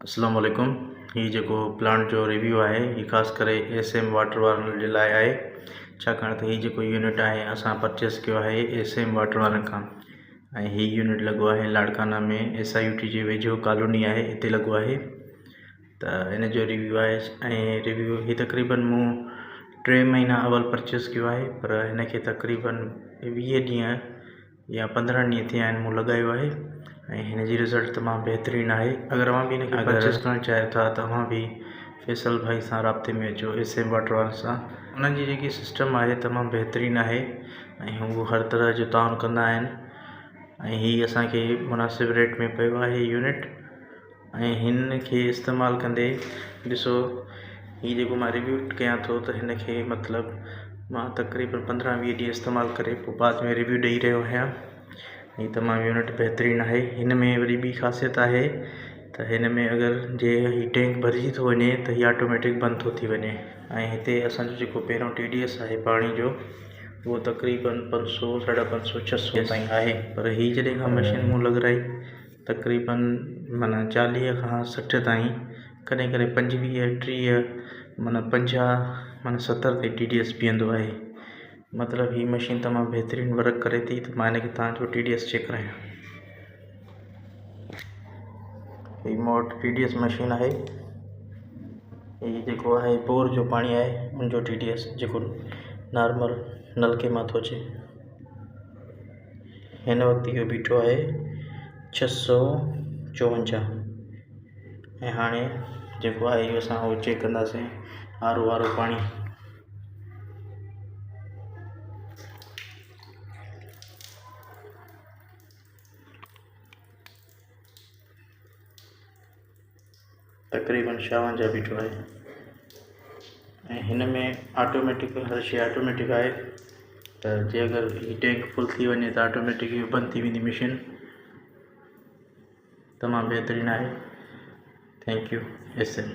अस्सलाम वालेकुम। ही जेको प्लांट जो रिव्यू है ये ख़ास करे एसएम वाटर वारनि जे लाइ आहे, छाकाणि त ही जेको यूनिट आहे असां परचेस कयो आहे एसएम वाटर वारनि खां। ऐं ही यूनिट लॻो आहे लाड़काना में SIUT जे वेझो कॉलोनी आहे, हिते लॻो आहे। त इन जो रिव्यू आहे ऐं रिव्यू ही तक़रीबन मूं 3 महीना अवल परचेस कयो आहे, पर हिन खे तक़रीबन 20 ॾींहं या 15 ॾींहं थिया आहिनि मूं लॻायो आहे ऐं हिन जी रिज़ल्ट तमामु बहितरीनु आहे। अगर अवां भी इनखे परचेस करणु चाहियो था त अवां भी फैसल भाई सां राब्ते में अचो, एसएम वाटर वारनि सां। उन्हनि जी जेकी सिस्टम आहे तमामु बहितरीनु आहे ऐं हू हर तरह जो ताउन कंदा आहिनि ऐं ही असांखे मुनासिब रेट में पियो आहे यूनिट। ऐं हिन खे इस्तेमालु कंदे ॾिसो, ही जेको मां रिव्यू कयां थो त हिन खे मतिलबु मां तक़रीबन 15-20 ॾींहं इस्तेमालु करे पोइ बाद में रिव्यू ॾेई रहियो आहियां। ही तमामु यूनिट बहितरीनु आहे। हिन में वरी ॿी ख़ासियत आहे त हिन में अगरि जे ही टैंक भरिजी थो वञे त हीअ ऑटोमेटिक बंदि थो थी वञे। ऐं हिते असांजो जेको पहिरों TDS आहे पाणी जो, उहो तक़रीबन 500, 550, 600 ताईं आहे। पर ही जॾहिं खां मशीन मूं लॻाई तक़रीबन माना 40 खां 60 ताईं, कॾहिं कॾहिं 25, 30, माना 50, माना 70 ताईं TDS बीहंदो आहे। मतिलबु ही मशीन तमामु बहितरीनु वर्क करे थी। त मां हिनखे तव्हांजो TDS चेक करायां। ही मूं वटि TDS मशीन आहे। ही जेको आहे बोर जो पाणी आहे उनजो TDS जेको नॉर्मल नलके मां थो अचे। हिन वक़्तु इहो बीठो आहे 654 ऐं हाणे जेको आहे इहो असां उहो चेक कंदासीं RO वारो पाणी। तक़रीबन 56 बीठो आहे ऐं हिन में ऑटोमेटिक हर शइ ऑटोमेटिक आहे। त जे अगरि ही टैंक फुल थी वञे त ऑटोमेटिक इहो बंदि थी वेंदी मशीन। तमामु बहितरीनु आहे। Thank you SM.